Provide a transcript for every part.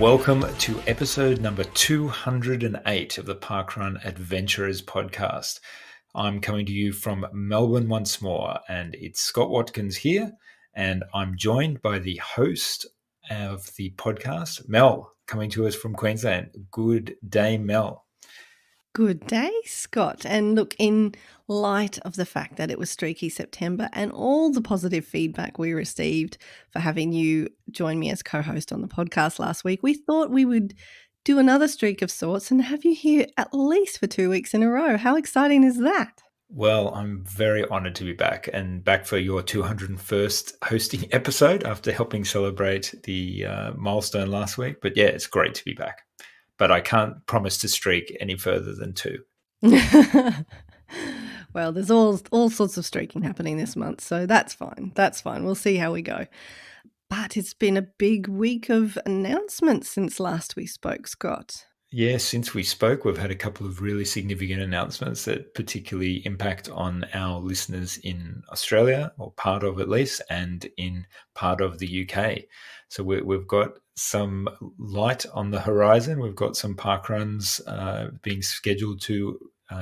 Welcome to episode number 208 of the Parkrun Adventurers podcast. I'm coming to you from Melbourne once more, and it's Scott Watkins here, and I'm joined by the host of the podcast, Mel, coming to us from Queensland. Good day, Mel. Good day, Scott. And look, in light of the fact that it was streaky September and all the positive feedback we received for having you join me as co-host on the podcast last week, we thought we would do another streak of sorts and have you here at least for 2 weeks in a row. How exciting is that? Well, I'm very honoured to be back and back for your 201st hosting episode after helping celebrate the milestone last week. But yeah, it's great to be back. But I can't promise to streak any further than 2. Well, there's all sorts of streaking happening this month, so that's fine. That's fine. We'll see how we go. But it's been a big week of announcements since last we spoke, Scott. Yeah, since we spoke, we've had a couple of really significant announcements that particularly impact on our listeners in Australia, or part of at least, and in part of the UK. So we've got some light on the horizon. We've got some parkruns being scheduled to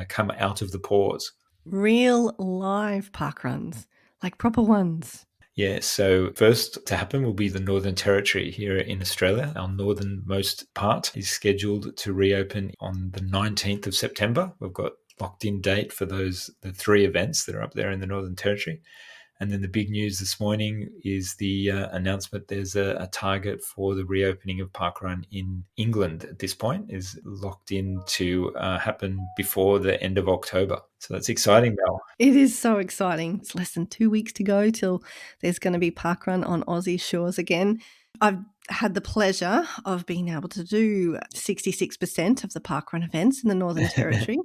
come out of the pause. Real live parkruns, like proper ones. Yeah, so first to happen will be the Northern Territory here in Australia. Our northernmost part is scheduled to reopen on the 19th of September. We've got locked in date for the 3 events that are up there in the Northern Territory. And then the big news this morning is the announcement there's a target for the reopening of parkrun in England at this point is locked in to happen before the end of October. So that's exciting, Mel. It is so exciting. It's less than 2 weeks to go till there's going to be parkrun on Aussie shores again. I've had the pleasure of being able to do 66% of the parkrun events in the Northern Territory.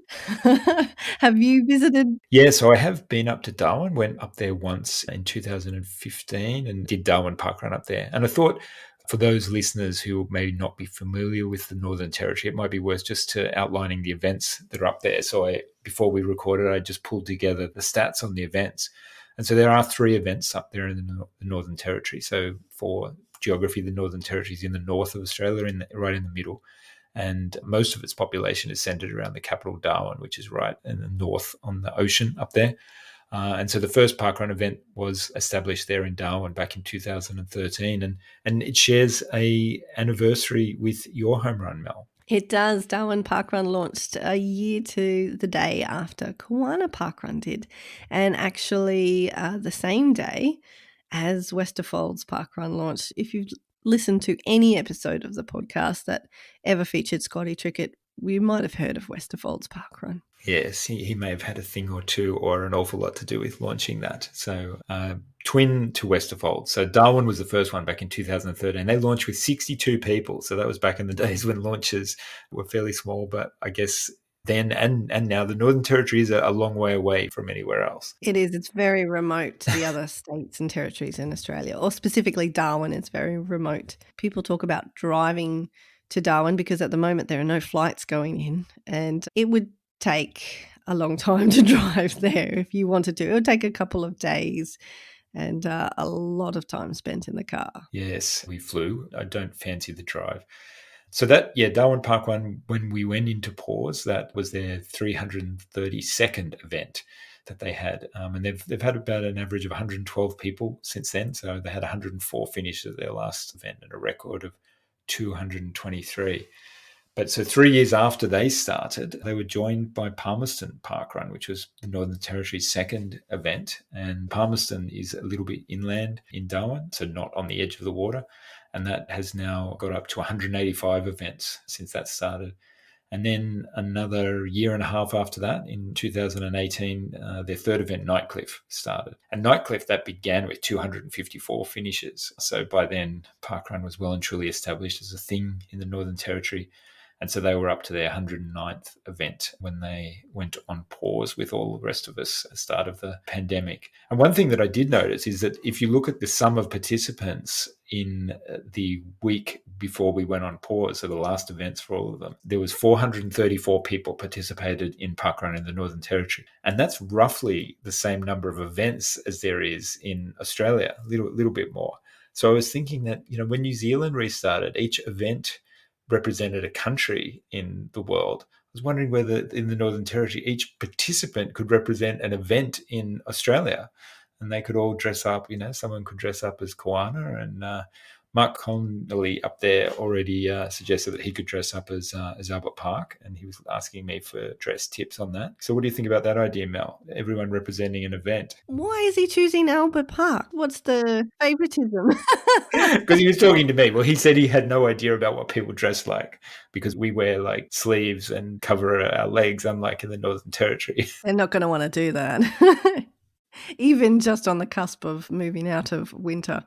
Have you visited? Yeah, so I have been up to Darwin, went up there once in 2015 and did Darwin Parkrun up there. And I thought for those listeners who may not be familiar with the Northern Territory, it might be worth just to outlining the events that are up there. So before we recorded, I just pulled together the stats on the events. And so there are 3 events up there in the Northern Territory. So for geography, the Northern Territory is in the north of Australia, right in the middle. And most of its population is centered around the capital, Darwin, which is right in the north on the ocean up there. And so the first parkrun event was established there in Darwin back in 2013. And it shares an anniversary with your home run, Mel. It does. Darwin Parkrun launched a year to the day after Kawana Parkrun did. And actually the same day as Westerfolds Parkrun launched. If you've listened to any episode of the podcast that ever featured Scotty Trickett, we might have heard of Westerfolds Parkrun. Yes, he may have had a thing or two or an awful lot to do with launching that. So twin to Westerfolds. So Darwin was the first one back in 2013. They launched with 62 people. So that was back in the days when launches were fairly small, but I guess then and now the Northern Territory is a long way away from anywhere else. It is. It's very remote to the other states and territories in Australia, or specifically Darwin. It's very remote. People talk about driving to Darwin because at the moment there are no flights going in, and it would take a long time to drive there if you wanted to. It would take a couple of days and a lot of time spent in the car. Yes, we flew. I don't fancy the drive. So Darwin Parkrun, when we went into pause, that was their 332nd event that they had. And they've had about an average of 112 people since then. So they had 104 finishes at their last event and a record of 223. But so 3 years after they started, they were joined by Palmerston Parkrun, which was the Northern Territory's second event. And Palmerston is a little bit inland in Darwin, so not on the edge of the water. And that has now got up to 185 events since that started. And then another year and a half after that, in 2018, their third event, Nightcliff, started. And Nightcliff, that began with 254 finishes. So by then, parkrun was well and truly established as a thing in the Northern Territory. And so they were up to their 109th event when they went on pause with all the rest of us at the start of the pandemic. And one thing that I did notice is that if you look at the sum of participants in the week before we went on pause, so the last events for all of them, there was 434 people participated in parkrun in the Northern Territory. And that's roughly the same number of events as there is in Australia, a little bit more. So I was thinking that, when New Zealand restarted, each event represented a country in the world. I was wondering whether in the Northern Territory, each participant could represent an event in Australia, and they could all dress up. Someone could dress up as Koana, and Mark Connolly up there already suggested that he could dress up as Albert Park, and he was asking me for dress tips on that. So what do you think about that idea, Mel? Everyone representing an event. Why is he choosing Albert Park? What's the favoritism? Because he was talking to me. Well, he said he had no idea about what people dress like because we wear like sleeves and cover our legs, unlike in the Northern Territory. They're not going to want to do that. Even just on the cusp of moving out of winter.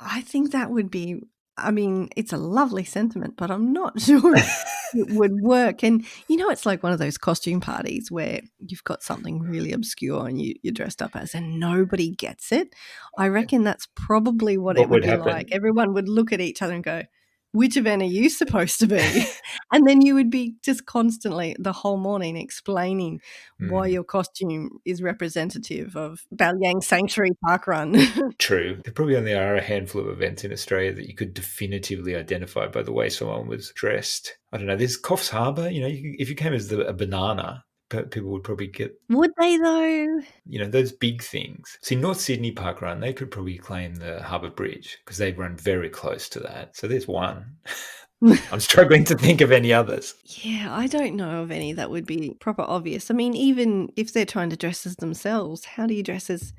I think that would be, it's a lovely sentiment, but I'm not sure it would work. And, it's like one of those costume parties where you've got something really obscure and you're dressed up as, and nobody gets it. I reckon that's probably what it would be happen? like. Everyone would look at each other and go, which event are you supposed to be? And then you would be just constantly the whole morning explaining why your costume is representative of Balyang Sanctuary Parkrun. True. There probably only are a handful of events in Australia that you could definitively identify by the way someone was dressed. I don't know. There's Coffs Harbour. If you came as a banana, people would probably get... Would they though? Those big things. See, North Sydney Parkrun, they could probably claim the Harbour Bridge because they run very close to that. So there's one. I'm struggling to think of any others. Yeah, I don't know of any that would be proper obvious. Even if they're trying to dress as themselves, how do you dress as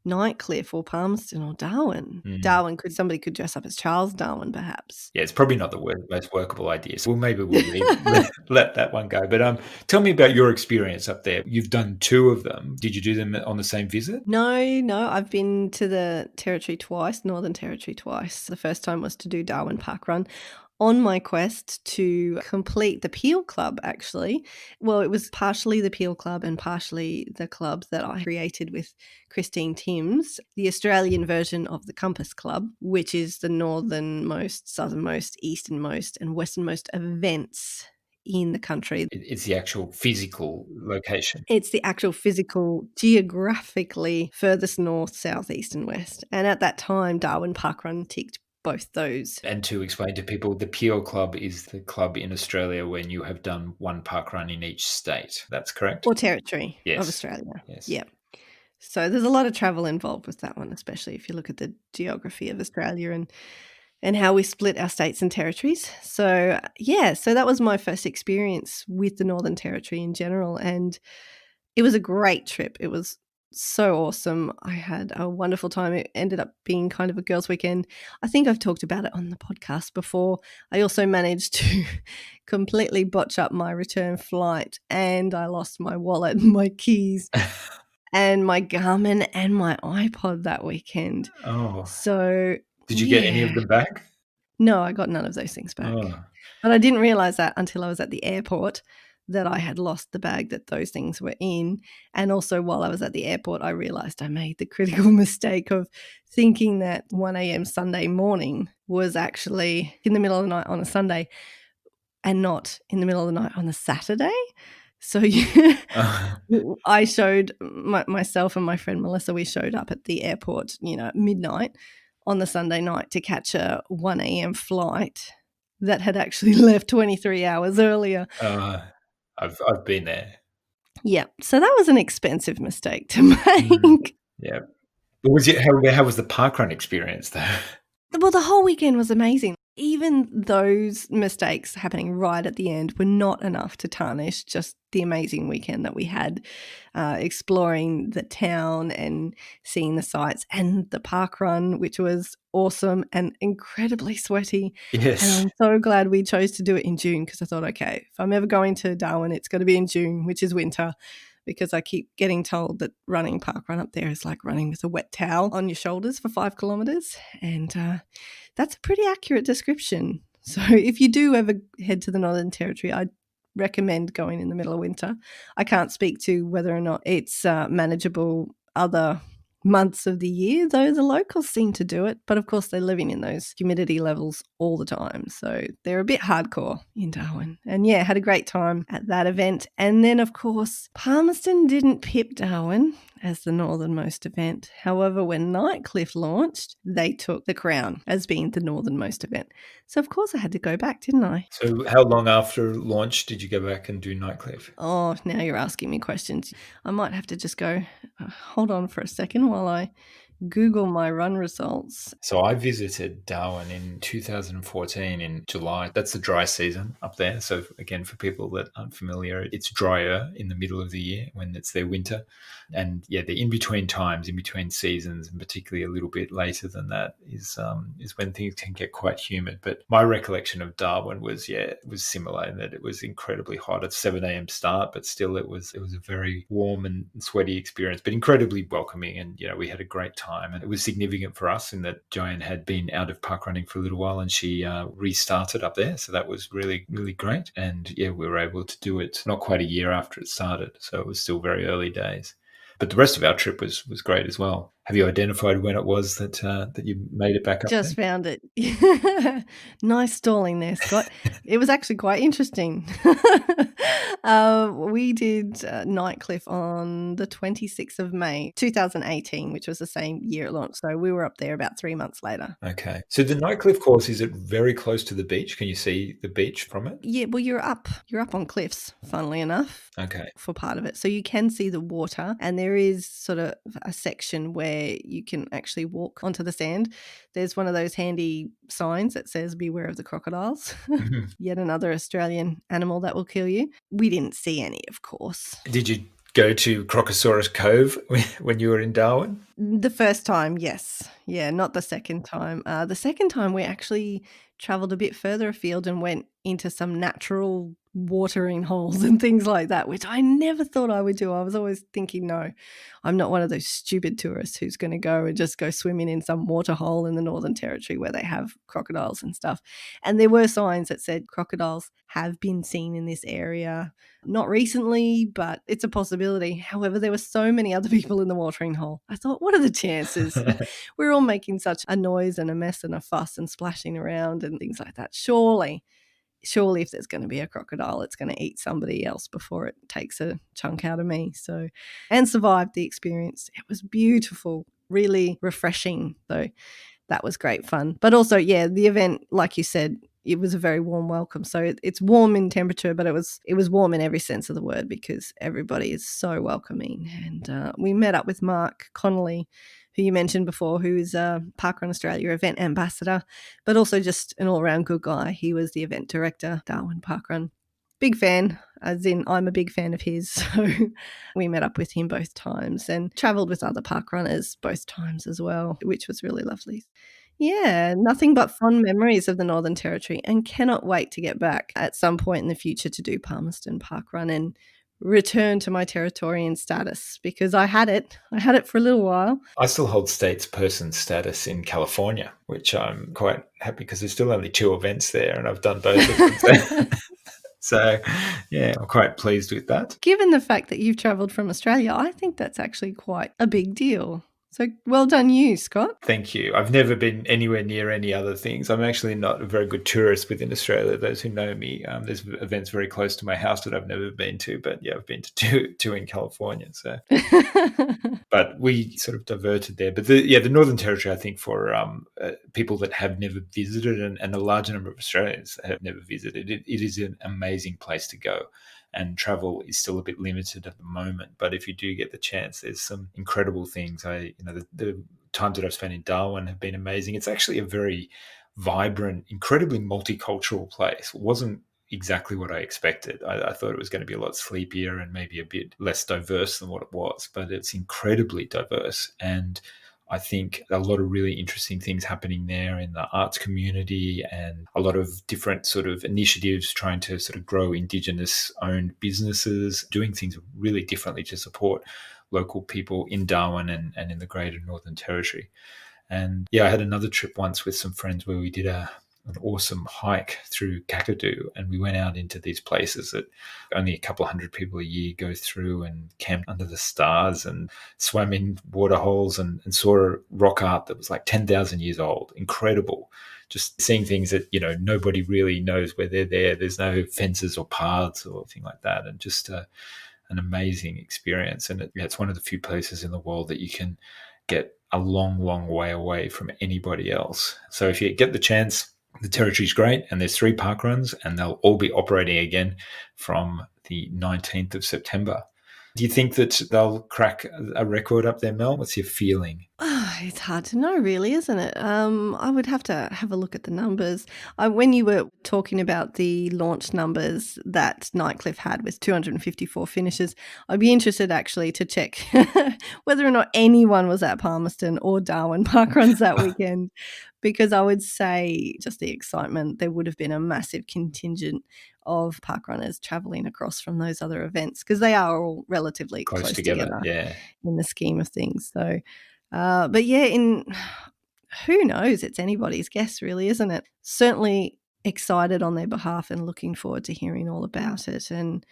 Nightcliff or Palmerston or Darwin? Darwin, somebody could dress up as Charles Darwin, perhaps. Yeah, it's probably not the most workable idea. So maybe we'll let that one go. But tell me about your experience up there. You've done 2 of them. Did you do them on the same visit? No. I've been to the Territory twice, Northern Territory twice. The first time was to do Darwin Parkrun on my quest to complete the Peel Club, actually. Well, it was partially the Peel Club and partially the club that I created with Christine Timms, the Australian version of the Compass Club, which is the northernmost, southernmost, easternmost and westernmost events in the country. It's the actual physical location. It's the actual physical, geographically furthest north, south, east and west. And at that time, Darwin Parkrun ticked both those. And to explain to people, the Peel Club is the club in Australia when you have done one parkrun in each state. That's correct? Or territory Yes. of Australia. Yes. Yeah. So there's a lot of travel involved with that one, especially if you look at the geography of Australia and how we split our states and territories. So that was my first experience with the Northern Territory in general. And it was a great trip. It was so awesome. I had a wonderful time. It ended up being kind of a girls' weekend. I think I've talked about it on the podcast before. I also managed to completely botch up my return flight, and I lost my wallet and my keys and my Garmin and my iPod that weekend. Oh. So did you get any of them back? No, I got none of those things back. Oh. But I didn't realize that until I was at the airport, that I had lost the bag that those things were in. And also while I was at the airport, I realized I made the critical mistake of thinking that 1 a.m. Sunday morning was actually in the middle of the night on a Sunday and not in the middle of the night on a Saturday. So I showed myself and my friend Melissa, we showed up at the airport, at midnight on the Sunday night to catch a 1 a.m. flight that had actually left 23 hours earlier. I've been there. Yeah, so that was an expensive mistake to make. Yeah. But how was the parkrun experience though? Well, the whole weekend was amazing. Even those mistakes happening right at the end were not enough to tarnish just the amazing weekend that we had, exploring the town and seeing the sights, and the parkrun, which was awesome and incredibly sweaty. Yes. And I'm so glad we chose to do it in June, because I thought, okay, if I'm ever going to Darwin, it's going to be in June, which is winter, because I keep getting told that running parkrun up there is like running with a wet towel on your shoulders for 5 kilometres. And that's a pretty accurate description. So if you do ever head to the Northern Territory, I'd recommend going in the middle of winter. I can't speak to whether or not it's manageable other months of the year, though the locals seem to do it. But of course, they're living in those humidity levels all the time. So they're a bit hardcore in Darwin. And yeah, had a great time at that event. And then, of course, Palmerston didn't pip Darwin as the northernmost event. However, when Nightcliff launched, they took the crown as being the northernmost event. So, of course, I had to go back, didn't I? So how long after launch did you go back and do Nightcliff? Oh, now you're asking me questions. I might have to just go, hold on for a second while I Google my run results. So I visited Darwin in 2014 in July. That's the dry season up there. So again, for people that aren't familiar, it's drier in the middle of the year when it's their winter. And yeah, the in-between times, in between seasons, and particularly a little bit later than that is when things can get quite humid. But my recollection of Darwin was, it was similar in that it was incredibly hot at 7 a.m. start, but still it was a very warm and sweaty experience, but incredibly welcoming. And, we had a great time. And it was significant for us in that Joanne had been out of park running for a little while and she restarted up there. So that was really, really great. And yeah, we were able to do it not quite a year after it started. So it was still very early days. But the rest of our trip was great as well. Have you identified when it was that you made it back up Just there? found it. Nice stalling there, Scott. It was actually quite interesting. We did Nightcliff on the 26th of May, 2018, which was the same year it launched. So we were up there about 3 months later. Okay. So the Nightcliff course, is it very close to the beach? Can you see the beach from it? Yeah, well, you're up on cliffs, funnily enough. Okay. For part of it. So you can see the water, and there is sort of a section where you can actually walk onto the sand. There's one of those handy signs that says beware of the crocodiles. Mhm. Yet another Australian animal that will kill you. We didn't see any, of course. Did you go to Crocosaurus Cove when you were in Darwin? The first time, yes. Yeah, not the second time. The second time we actually traveled a bit further afield and went into some natural watering holes and things like that, which I never thought I would do. I was always thinking, no, I'm not one of those stupid tourists who's going to go and just go swimming in some water hole in the Northern Territory where they have crocodiles and stuff. And there were signs that said crocodiles have been seen in this area. Not recently, but it's a possibility. However, there were so many other people in the watering hole. I thought, what are the chances? We're all making such a noise and a mess and a fuss and splashing around and things like that. Surely if there's going to be a crocodile, it's going to eat somebody else before it takes a chunk out of me. So, and survived the experience. It was beautiful, really refreshing though. That was great fun. But also, yeah, the event, like you said, it was a very warm welcome. So it's warm in temperature, but it was warm in every sense of the word because everybody is so welcoming. And we met up with Mark Connolly, who you mentioned before, who is a Parkrun Australia event ambassador, but also just an all-around good guy. He was the event director, Darwin Parkrun. Big fan, as in I'm a big fan of his. So we met up with him both times and travelled with other park runners both times as well, which was really lovely. Yeah, nothing but fond memories of the Northern Territory and cannot wait to get back at some point in the future to do Palmerston Parkrun and return to my Territorian status because I had it. I had it for a little while. I still hold statesperson status in California, which I'm quite happy because there's still only 2 events there and I've done both of them. So, yeah, I'm quite pleased with that. Given the fact that you've travelled from Australia, I think that's actually quite a big deal. So well done you, Scott. Thank you. I've never been anywhere near any other things. I'm actually not a very good tourist within Australia. Those who know me, there's events very close to my house that I've never been to, but yeah, I've been to two in California. So, but we sort of diverted there. But the Northern Territory, I think, for people that have never visited and a large number of Australians that have never visited, it is an amazing place to go. And travel is still a bit limited at the moment. But if you do get the chance, there's some incredible things. The times that I've spent in Darwin have been amazing. It's actually a very vibrant, incredibly multicultural place. It wasn't exactly what I expected. I thought it was going to be a lot sleepier and maybe a bit less diverse than what it was, but it's incredibly diverse. And I think a lot of really interesting things happening there in the arts community and a lot of different sort of initiatives trying to sort of grow Indigenous owned businesses, doing things really differently to support local people in Darwin and in the greater Northern Territory. And yeah, I had another trip once with some friends where we did a an awesome hike through Kakadu, and we went out into these places that only a couple of hundred people a year go through, and camped under the stars and swam in water holes, and saw a rock art that was like 10,000 years old. Incredible. Just seeing things that, nobody really knows where they're there. There's no fences or paths or anything like that. And just an amazing experience. And it's one of the few places in the world that you can get a long, long way away from anybody else. So if you get the chance, the territory's great, and there's 3 park runs, and they'll all be operating again from the 19th of September. Do you think that they'll crack a record up there, Mel? What's your feeling? It's hard to know, really, isn't it? I would have to have a look at the numbers. When you were talking about the launch numbers that Nightcliff had with 254 finishes, I'd be interested actually to check whether or not anyone was at Palmerston or Darwin parkruns that weekend, because I would say just the excitement, there would have been a massive contingent of parkrunners travelling across from those other events, because they are all relatively close together Yeah. in the scheme of things. So, but yeah, who knows? It's anybody's guess, really, isn't it? Certainly excited on their behalf and looking forward to hearing all about it. And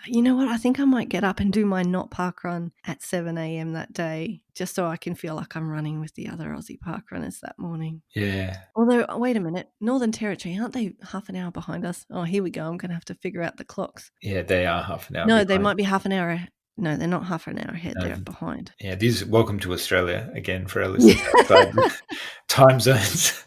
you know what? I think I might get up and do my not park run at 7 a.m. that day, just so I can feel like I'm running with the other Aussie park runners that morning. Yeah. Although, wait a minute, Northern Territory, aren't they half an hour behind us? Oh, here we go. I'm going to have to figure out the clocks. Yeah, they are half an hour No, behind. they might be half an hour. No, they're not half an hour ahead. They're behind. Yeah, this is welcome to Australia again for our listeners outside time zones.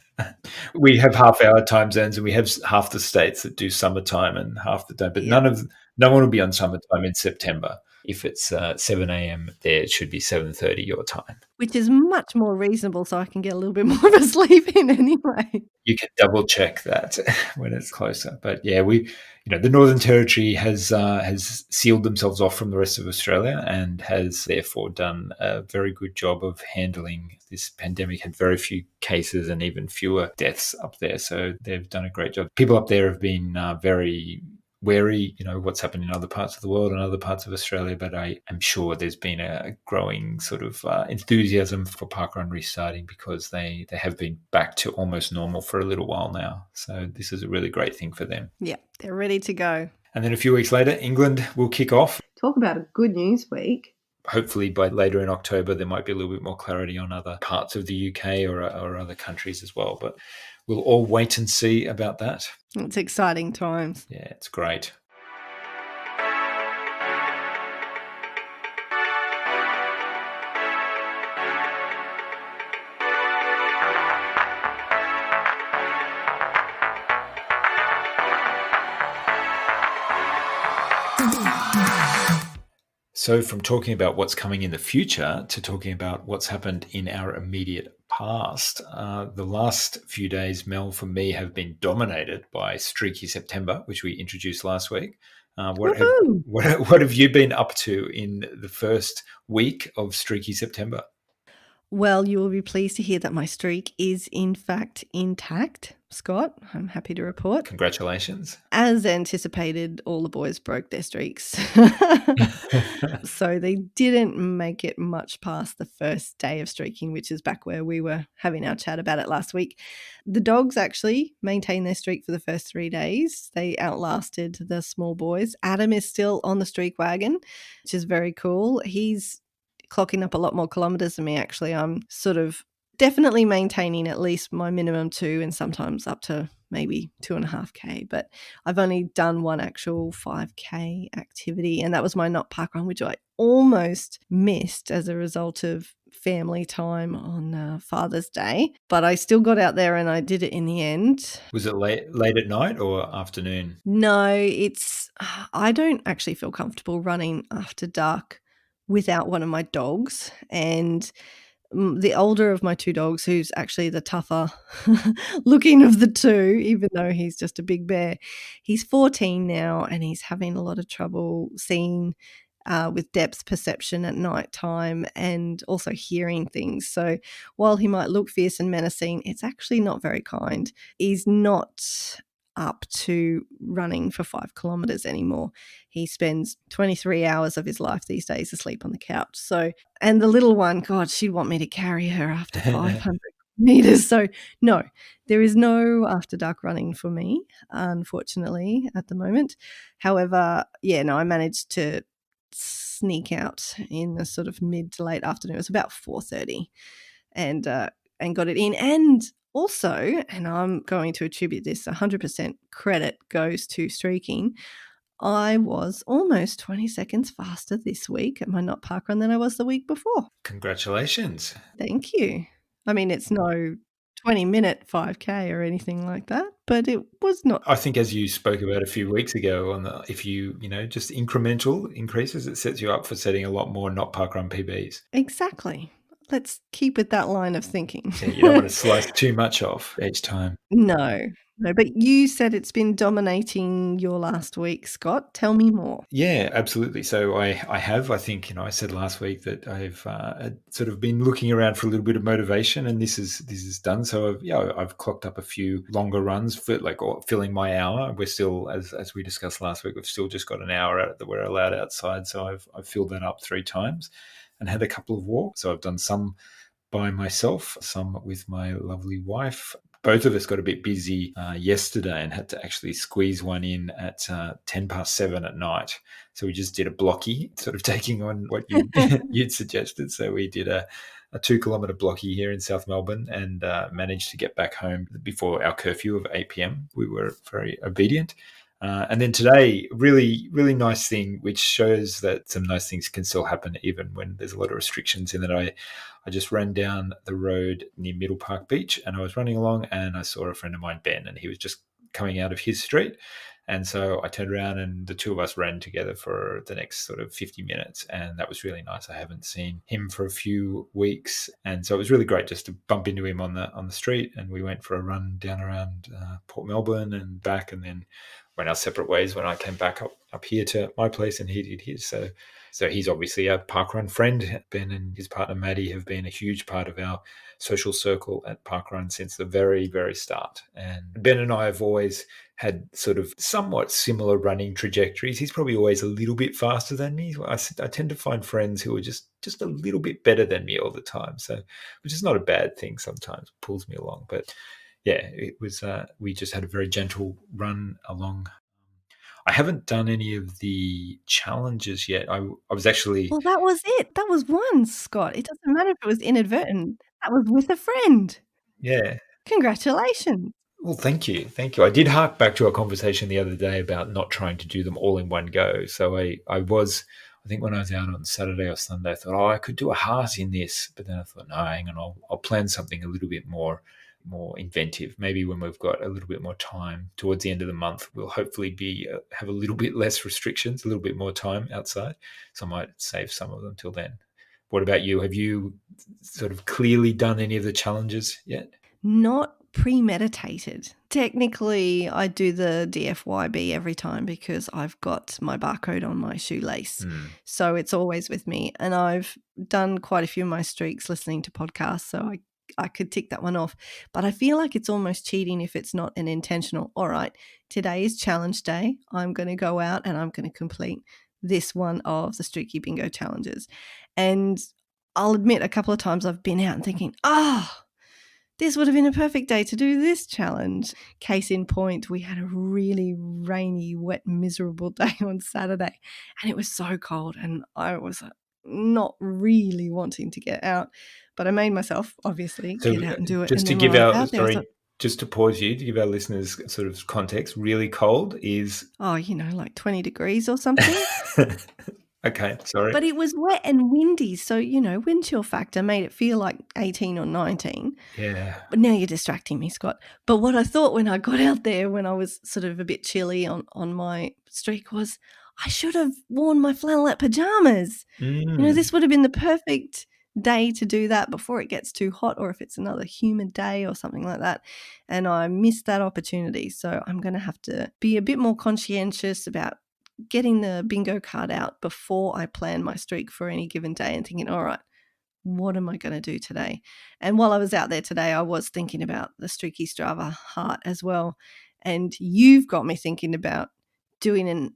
We have half-hour time zones, and we have half the states that do summertime and half the day. But no one will be on summertime in September. If it's 7 a.m. there, it should be 7:30 your time. Which is much more reasonable, so I can get a little bit more of a sleep in anyway. You can double check that when it's closer. But yeah, the Northern Territory has sealed themselves off from the rest of Australia, and has therefore done a very good job of handling this pandemic. Had very few cases and even fewer deaths up there. So they've done a great job. People up there have been very wary, what's happened in other parts of the world and other parts of Australia, but I am sure there's been a growing sort of enthusiasm for parkrun restarting, because they have been back to almost normal for a little while now. So this is a really great thing for them. Yeah, they're ready to go. And then a few weeks later, England will kick off. Talk about a good news week. Hopefully by later in October, there might be a little bit more clarity on other parts of the UK or other countries as well. But we'll all wait and see about that. It's exciting times. Yeah, it's great. So from talking about what's coming in the future to talking about what's happened in our immediate past, the last few days, Mel, for me, have been dominated by Streaky September, which we introduced last week. What have you been up to in the first week of Streaky September? Well, you will be pleased to hear that my streak is in fact intact, Scott. I'm happy to report. Congratulations. As anticipated, all the boys broke their streaks. So they didn't make it much past the first day of streaking, which is back where we were having our chat about it last week. The dogs actually maintained their streak for the first 3 days. They outlasted the small boys. Adam is still on the streak wagon, which is very cool. He's clocking up a lot more kilometres than me, actually. I'm sort of definitely maintaining at least my minimum 2, and sometimes up to maybe 2.5K, but I've only done one actual 5K activity, and that was my not park run, which I almost missed as a result of family time on Father's Day, but I still got out there and I did it in the end. Was it late at night or afternoon? No, I don't actually feel comfortable running after dark without one of my dogs, and the older of my 2 dogs, who's actually the tougher looking of the 2, even though he's just a big bear, he's 14 now, and he's having a lot of trouble seeing with depth perception at night time, and also hearing things. So while he might look fierce and menacing, it's actually not very kind. He's not up to running for 5 kilometers anymore. He spends 23 hours of his life these days asleep on the couch. So, and the little one, God, she'd want me to carry her after 500 meters. So no, there is no after dark running for me, unfortunately, at the moment. However, yeah, no, I managed to sneak out in the sort of mid to late afternoon. It was about 4:30, and got it in. And also, and I'm going to attribute this 100% credit goes to streaking. I was almost 20 seconds faster this week at my not park run than I was the week before. Congratulations. Thank you. I mean, it's no 20-minute 5K or anything like that, but it was not. I think as you spoke about a few weeks ago if you just incremental increases, it sets you up for setting a lot more not parkrun PBs. Exactly. Let's keep with that line of thinking. Yeah, you don't want to slice too much off each time. No, no, but you said it's been dominating your last week, Scott. Tell me more. Yeah, absolutely. So I think I said last week that I've sort of been looking around for a little bit of motivation, and this is done. So I've clocked up a few longer runs for filling my hour. We're still, as we discussed last week, we've still just got an hour out that we're allowed outside. So I've filled that up 3 times, and had a couple of walks. So I've done some by myself, some with my lovely wife. Both of us got a bit busy yesterday and had to actually squeeze one in at 7:10 at night. So we just did a blocky, sort of taking on what you'd suggested. So we did a 2-kilometre blocky here in South Melbourne, and managed to get back home before our curfew of 8 p.m. We were very obedient. And then today, really, really nice thing, which shows that some nice things can still happen even when there's a lot of restrictions, in that I just ran down the road near Middle Park Beach, and I was running along, and I saw a friend of mine, Ben, and he was just coming out of his street. And so I turned around, and the two of us ran together for the next sort of 50 minutes. And that was really nice. I haven't seen him for a few weeks. And so it was really great just to bump into him on the street. And we went for a run down around Port Melbourne and back, and then went our separate ways when I came back up here to my place, and he did his. So he's obviously a parkrun friend. Ben and his partner Maddie have been a huge part of our social circle at parkrun since the very, very start. And Ben and I have always had sort of somewhat similar running trajectories. He's probably always a little bit faster than me. I tend to find friends who are just a little bit better than me all the time. So, which is not a bad thing sometimes, pulls me along. But yeah, it was, we just had a very gentle run along. I haven't done any of the challenges yet. I was actually, Well, that was it. That was one, Scott. It doesn't matter if it was inadvertent. That was with a friend. yeah. Congratulations. Well, thank you. Thank you. I did hark back to our conversation the other day about not trying to do them all in one go. So I think when I was out on Saturday or Sunday, I thought, I could do a heart in this. But then I thought, no, hang on, I'll plan something a little bit more inventive. Maybe when we've got a little bit more time towards the end of the month, we'll hopefully have a little bit less restrictions, a little bit more time outside. So I might save some of them till then. What about you? Have you sort of clearly done any of the challenges yet? Not premeditated. Technically, I do the DFYB every time because I've got my barcode on my shoelace. So it's always with me. And I've done quite a few of my streaks listening to podcasts, so I could tick that one off. But I feel like it's almost cheating if it's not an intentional, all right, today is challenge day. I'm going to go out and I'm going to complete this one of the Streaky Bingo challenges. And I'll admit a couple of times I've been out and thinking, this would have been a perfect day to do this challenge. Case in point, we had a really rainy, wet, miserable day on Saturday, and it was so cold, and I was not really wanting to get out, but I made myself obviously get out and do it. Just And to then when give I was out there, I sorry, thought, just to pause you, to give our listeners sort of context, really cold is like 20 degrees or something. okay, sorry. But it was wet and windy, so, wind chill factor made it feel like 18 or 19. Yeah. But now you're distracting me, Scott. But what I thought when I got out there, when I was sort of a bit chilly on my streak, was I should have worn my flannelette pajamas. This would have been the perfect day to do that before it gets too hot, or if it's another humid day or something like that. And I missed that opportunity. So I'm going to have to be a bit more conscientious about getting the bingo card out before I plan my streak for any given day and thinking, all right, what am I going to do today? And while I was out there today, I was thinking about the Streaky Strava heart as well. And you've got me thinking about doing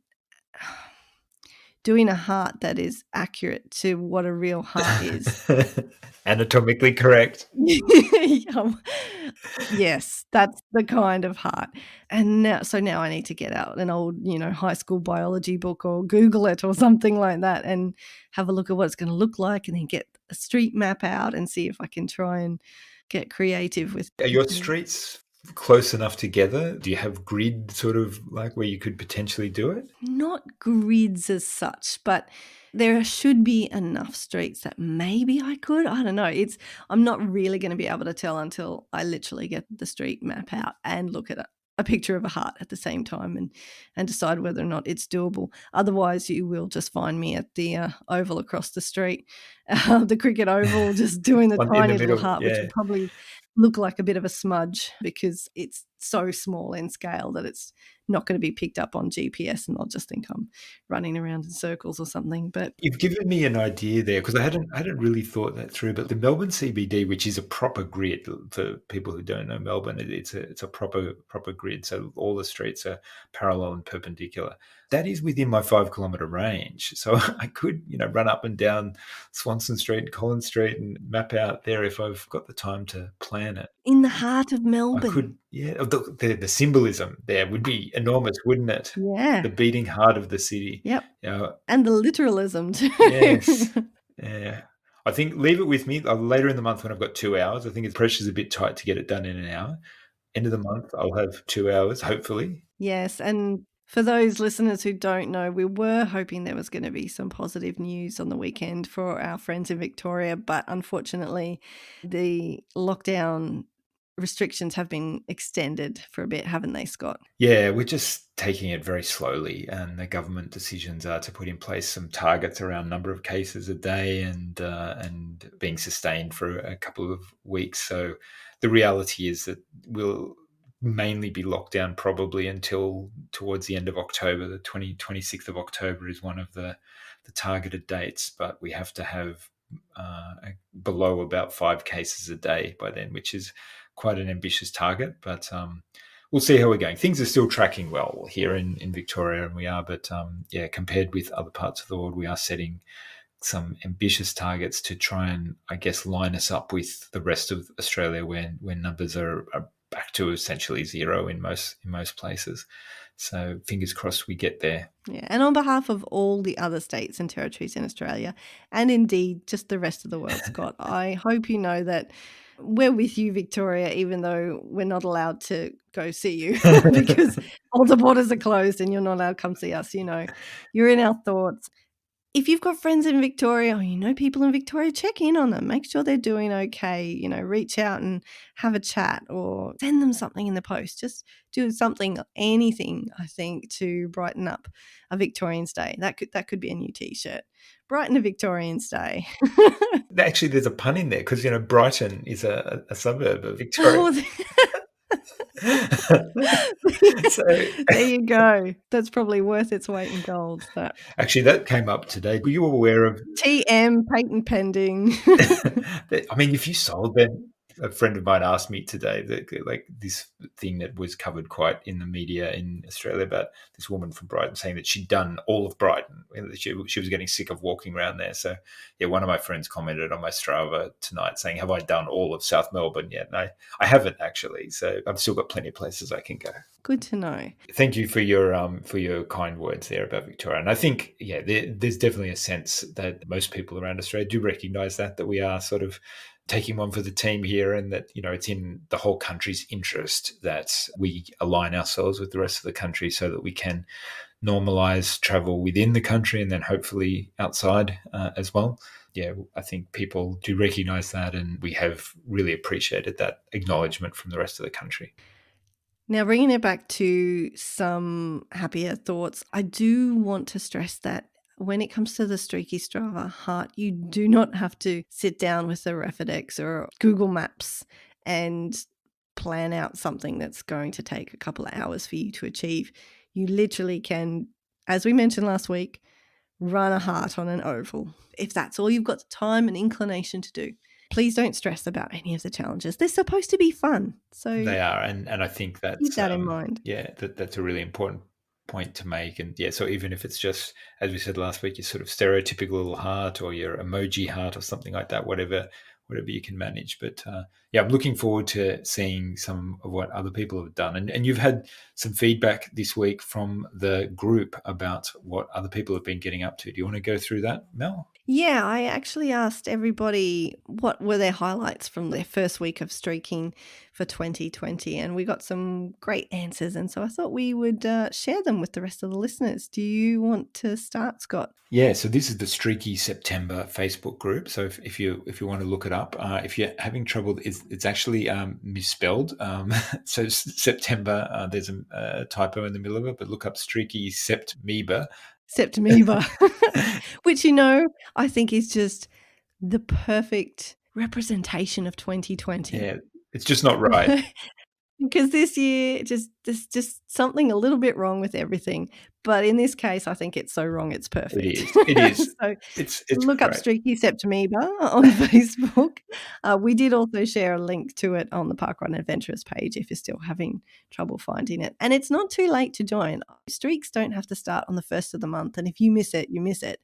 doing a heart that is accurate to what a real heart is. Anatomically correct. Yeah. Yes, that's the kind of heart. And now I need to get out an old, high school biology book or Google it or something like that and have a look at what it's gonna look like, and then get a street map out and see if I can try and get creative with Are your streets close enough together? Do you have grid sort of like where you could potentially do it? not grids as such, but there should be enough streets that maybe I could. I don't know. I'm not really going to be able to tell until I literally get the street map out and look at a picture of a heart at the same time and decide whether or not it's doable. Otherwise, you will just find me at the oval across the street, the cricket oval, just doing the In the tiny little middle, heart, which yeah. will probably look like a bit of a smudge because it's so small in scale that it's not going to be picked up on GPS, and I'll just think I'm running around in circles or something. But You've given me an idea there because I hadn't really thought that through. But the Melbourne CBD, which is a proper grid for people who don't know Melbourne, it's a proper grid. So all the streets are parallel and perpendicular. That is within my 5 kilometre range. So I could, run up and down Swanson Street, Collins Street, and map out there if I've got the time to plan it. in the heart of I Melbourne. could, yeah. The symbolism there would be enormous, wouldn't it? Yeah. The beating heart of the city. Yep. You know, And the literalism too. yes. Yeah. I think leave it with me. Later in the month when I've got 2 hours, I think the pressure's a bit tight to get it done in an hour. End of the month, I'll have 2 hours, hopefully. Yes, and for those listeners who don't know, we were hoping there was going to be some positive news on the weekend for our friends in Victoria, but unfortunately, the lockdown restrictions have been extended for a bit, haven't they, Scott? Yeah, we're just taking it very slowly, and the government decisions are to put in place some targets around number of cases a day and being sustained for a couple of weeks. So the reality is that we'll mainly be locked down probably until towards the end of October. The 26th of October is one of the targeted dates, but we have to have below about 5 cases a day by then, which is quite an ambitious target. But we'll see how we're going. Things are still tracking well here in Victoria, and we are, but compared with other parts of the world, we are setting some ambitious targets to try and, I guess, line us up with the rest of Australia when numbers are back to essentially zero in most places. So fingers crossed we get there. Yeah, and on behalf of all the other states and territories in Australia, and indeed just the rest of the world, Scott, I hope you know that we're with you, Victoria, even though we're not allowed to go see you because all the borders are closed and you're not allowed to come see us. You're in our thoughts. If you've got friends in Victoria or you know people in Victoria, check in on them. Make sure they're doing okay. Reach out and have a chat or send them something in the post. Just do something, anything, I think, to brighten up a Victorian's Day. That could be a new T-shirt. Brighten a Victorian's Day. Actually, there's a pun in there because, Brighton is a suburb of Victoria. So there you go. That's probably worth its weight in gold. Actually, that came up today. Were you aware of TM, patent pending? I mean, if you sold them, a friend of mine asked me today that like this thing that was covered quite in the media in Australia about this woman from Brighton saying that she'd done all of Brighton. She was getting sick of walking around there. So yeah, one of my friends commented on my Strava tonight saying, "Have I done all of South Melbourne yet?" And I haven't actually. So I've still got plenty of places I can go. Good to know. Thank you for your kind words there about Victoria. And I think, there's definitely a sense that most people around Australia do recognise that we are sort of taking one for the team here, and that, it's in the whole country's interest that we align ourselves with the rest of the country so that we can normalise travel within the country and then hopefully outside as well. Yeah, I think people do recognise that, and we have really appreciated that acknowledgement from the rest of the country. Now, bringing it back to some happier thoughts, I do want to stress that when it comes to the Streaky Strava heart, you do not have to sit down with the Refidex or Google Maps and plan out something that's going to take a couple of hours for you to achieve. You literally can, as we mentioned last week, run a heart on an oval. If that's all you've got the time and inclination to do, please don't stress about any of the challenges. They're supposed to be fun. So they are, and I think that's keep that in mind. that's a really important point to make. And yeah, so even if it's just, as we said last week, your sort of stereotypical little heart or your emoji heart or something like that, whatever you can manage. But yeah, I'm looking forward to seeing some of what other people have done. And you've had some feedback this week from the group about what other people have been getting up to. Do you want to go through that, Mel? Yeah, I actually asked everybody what were their highlights from their first week of streaking for 2020, and we got some great answers. And so I thought we would share them with the rest of the listeners. Do you want to start, Scott? Yeah, so this is the Streaky September Facebook group. So if you want to look it up, if you're having trouble, it's actually misspelled. So September, there's a typo in the middle of it, but look up Streaky September. September, which, I think is just the perfect representation of 2020. Yeah, it's just not right. Because this year, there's just something a little bit wrong with everything. But in this case, I think it's so wrong, it's perfect. It is. It is. So It's look up great. Streaky September on Facebook. We did also share a link to it on the Parkrun Adventurers page if you're still having trouble finding it. And it's not too late to join. Streaks don't have to start on the first of the month. And if you miss it, you miss it.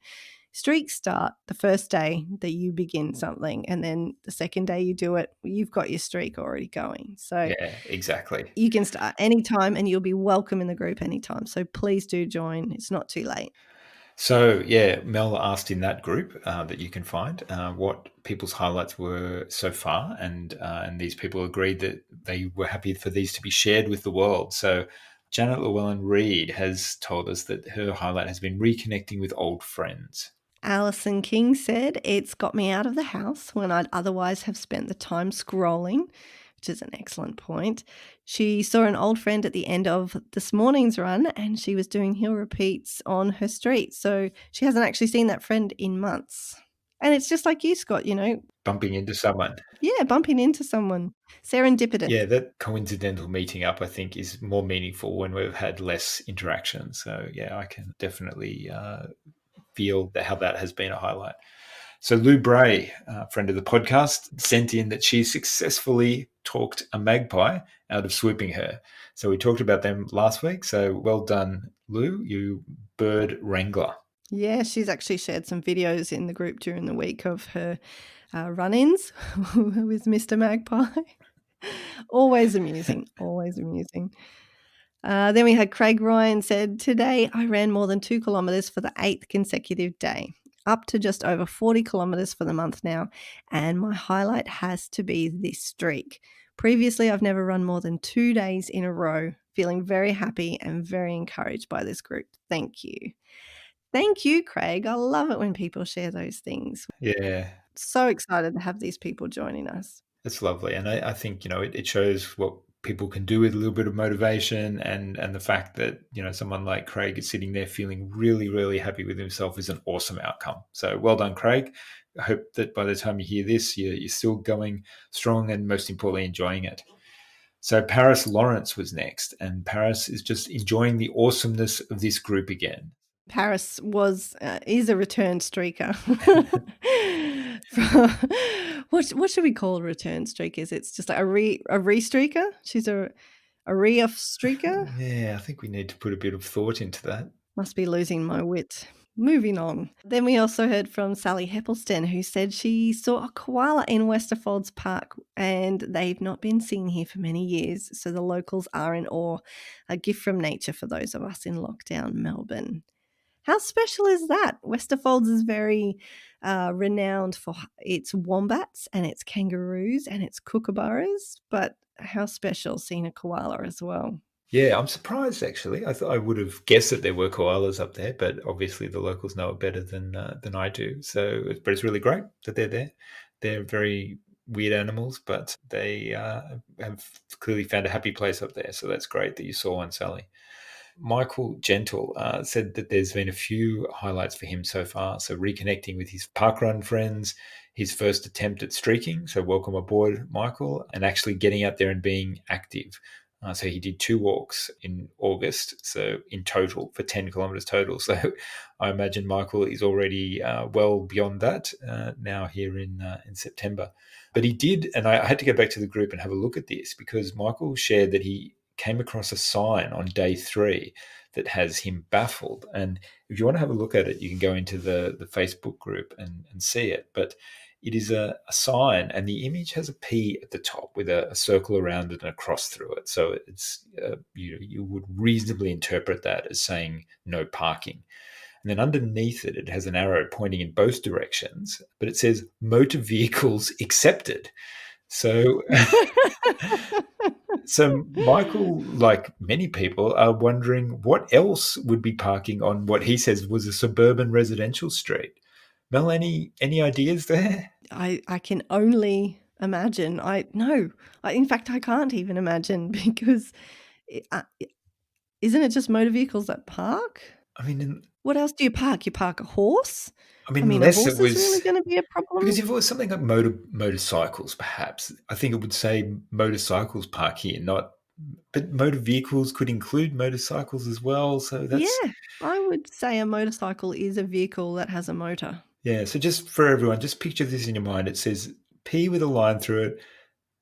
Streaks start the first day that you begin something, and then the second day you do it, you've got your streak already going. So Yeah, exactly. you can start anytime and you'll be welcome in the group anytime. So please do join. It's not too late. So yeah, Mel asked in that group that you can find what people's highlights were so far, and these people agreed that they were happy for these to be shared with the world. So Janet Llewellyn-Reid has told us that her highlight has been reconnecting with old friends. Alison King said, "It's got me out of the house when I'd otherwise have spent the time scrolling," which is an excellent point. She saw an old friend at the end of this morning's run, and she was doing hill repeats on her street. So she hasn't actually seen that friend in months. And it's just like you, Scott, Bumping into someone. yeah, bumping into someone. Serendipitous. Yeah, that coincidental meeting up, I think, is more meaningful when we've had less interaction. So yeah, I can definitely feel how that has been a highlight. So Lou Bray, friend of the podcast, sent in that she successfully talked a magpie out of swooping her. So we talked about them last week. So well done, Lou, you bird wrangler. Yeah, she's actually shared some videos in the group during the week of her run-ins with Mr. Magpie. Always amusing, always amusing. Then we had Craig Ryan said, "Today I ran more than 2 kilometres for the 8th consecutive day, up to just over 40 kilometres for the month now, and my highlight has to be this streak. Previously, I've never run more than 2 days in a row, feeling very happy and very encouraged by this group. Thank you." Thank you, Craig. I love it when people share those things. Yeah, So excited to have these people joining us. it's lovely. And I think, it shows what people can do with a little bit of motivation, and the fact that, someone like Craig is sitting there feeling really, really happy with himself is an awesome outcome. So well done, Craig. I hope that by the time you hear this, you're still going strong and most importantly, enjoying it. So Paris Lawrence was next, and Paris is just enjoying the awesomeness of this group again. Paris is a returned streaker. What should we call return streakers? It's just like a re-streaker. She's a re-off streaker. Yeah, I think we need to put a bit of thought into that. Must be losing my wit. Moving on. Then we also heard from Sally Heppelston, who said she saw a koala in Westerfolds Park and they've not been seen here for many years, so the locals are in awe. A gift from nature for those of us in lockdown Melbourne. How special is that? Westerfolds is very renowned for its wombats and its kangaroos and its kookaburras, but how special seeing a koala as well. Yeah, I'm surprised actually. I thought I would have guessed that there were koalas up there, but obviously the locals know it better than I do. So, but it's really great that they're there. They're very weird animals, but they have clearly found a happy place up there. So that's great that you saw one, Sally. Michael Gentle said that there's been a few highlights for him so far. So reconnecting with his parkrun friends, his first attempt at streaking. So welcome aboard, Michael, and actually getting out there and being active. So he did 2 walks in August, so in total for 10 kilometres total. So I imagine Michael is already well beyond that now here in September. But he did, and I had to go back to the group and have a look at this because Michael shared that he came across a sign on day 3 that has him baffled. And if you want to have a look at it, you can go into the Facebook group and see it. But it is a sign, and the image has a P at the top with a circle around it and a cross through it. So it's you would reasonably interpret that as saying no parking. And then underneath it, it has an arrow pointing in both directions, but it says motor vehicles accepted. So, so Michael, like many people, are wondering what else would be parking on what he says was a suburban residential street. Mel, any ideas there? I can only imagine. In fact, I can't even imagine because isn't it just motor vehicles that park? I mean, What else do you park? You park a horse? I mean, a unless it horse is really was going to be a problem. because if it was something like motorcycles, perhaps I think it would say motorcycles park here, not. But motor vehicles could include motorcycles as well, so that's Yeah, I would say a motorcycle is a vehicle that has a motor. yeah. So just for everyone, just picture this in your mind. It says P with a line through it,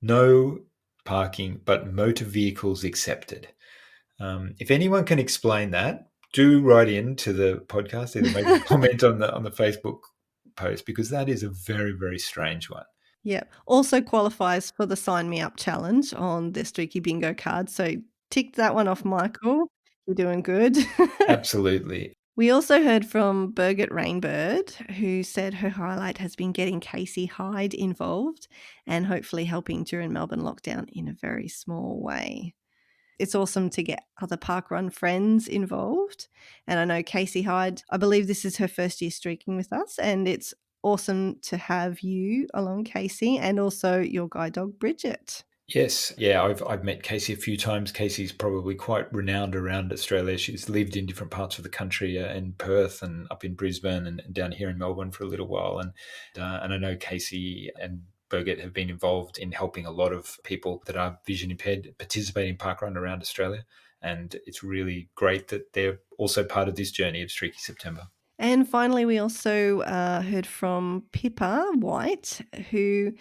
no parking, but motor vehicles accepted. If anyone can explain that, do write in to the podcast, either make a comment on the Facebook post, because that is a very, very strange one. Yeah. Also qualifies for the Sign Me Up challenge on the Streaky Bingo card. So tick that one off, Michael. You're doing good. Absolutely. We also heard from Birgit Rainbird, who said her highlight has been getting Casey Hyde involved and hopefully helping during Melbourne lockdown in a very small way. It's awesome to get other parkrun friends involved. And I know Casey Hyde, I believe this is her first year streaking with us, and it's awesome to have you along, Casey, and also your guide dog, Bridget. Yes, yeah, I've met Casey a few times. Casey's probably quite renowned around Australia. She's lived in different parts of the country, in Perth and up in Brisbane and down here in Melbourne for a little while. And I know Casey and Birgit have been involved in helping a lot of people that are vision impaired participate in parkrun around Australia. And it's really great that they're also part of this journey of Streaky September. And finally, we also heard from Pippa White, who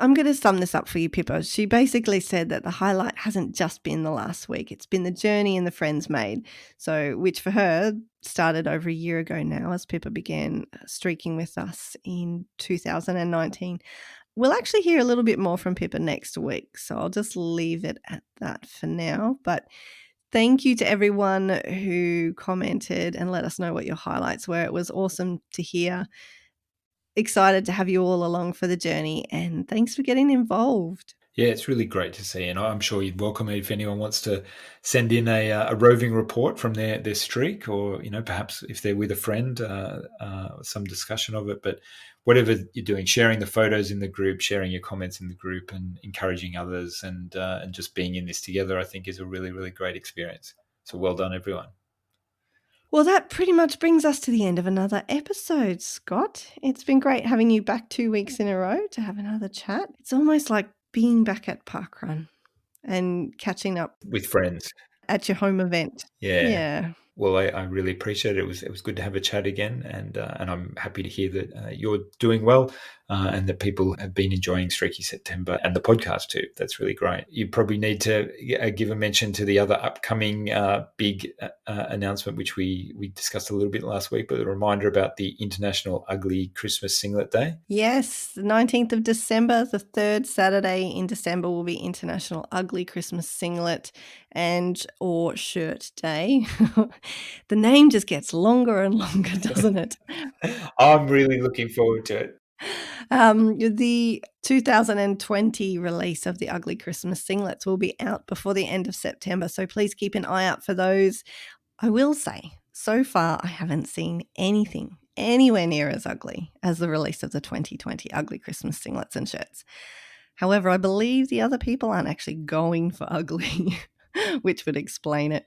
I'm going to sum this up for you, Pippa. She basically said that the highlight hasn't just been the last week. It's been the journey and the friends made. So, which for her started over a year ago now as Pippa began streaking with us in 2019. We'll actually hear a little bit more from Pippa next week. So I'll just leave it at that for now. But thank you to everyone who commented and let us know what your highlights were. It was awesome to hear. Excited to have you all along for the journey, and thanks for getting involved. Yeah, it's really great to see, and I'm sure you'd welcome it if anyone wants to send in a roving report from their streak, or perhaps if they're with a friend, some discussion of it. But whatever you're doing, sharing the photos in the group, sharing your comments in the group, and encouraging others, and just being in this together, I think is a really, really great experience. So well done, everyone. Well, that pretty much brings us to the end of another episode, Scott. It's been great having you back 2 weeks in a row to have another chat. It's almost like being back at parkrun and catching up with friends at your home event. Yeah. Well, I really appreciate it. It was good to have a chat again, and I'm happy to hear that you're doing well, and that people have been enjoying Streaky September and the podcast too. That's really great. You probably need to give a mention to the other upcoming big announcement, which we discussed a little bit last week, but a reminder about the International Ugly Christmas Singlet Day. Yes, the 19th of December, the third Saturday in December, will be International Ugly Christmas Singlet and or Shirt Day. The name just gets longer and longer, doesn't it? I'm really looking forward to it. The 2020 release of the Ugly Christmas Singlets will be out before the end of September, so please keep an eye out for those. I will say, so far I haven't seen anything anywhere near as ugly as the release of the 2020 Ugly Christmas Singlets and Shirts. However, I believe the other people aren't actually going for ugly, which would explain it.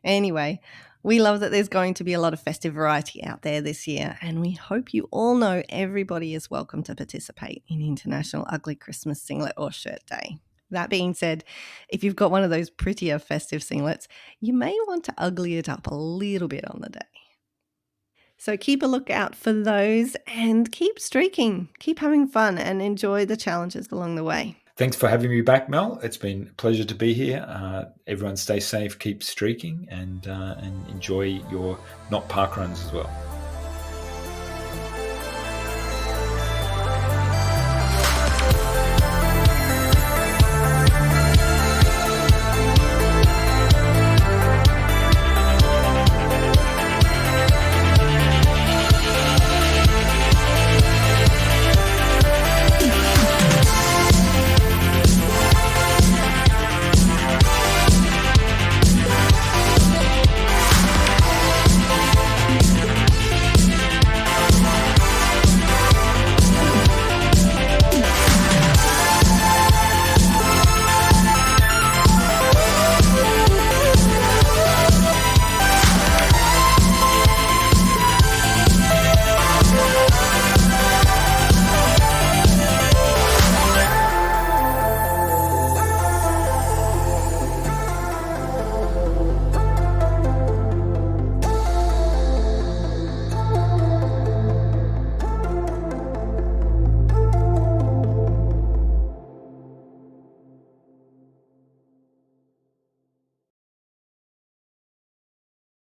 Anyway, we love that there's going to be a lot of festive variety out there this year, and we hope you all know everybody is welcome to participate in International Ugly Christmas Singlet or Shirt Day. That being said, if you've got one of those prettier festive singlets, you may want to ugly it up a little bit on the day. So keep a lookout for those and keep streaking, keep having fun and enjoy the challenges along the way. Thanks for having me back, Mel. It's been a pleasure to be here. Everyone stay safe, keep streaking, and enjoy your not park runs as well.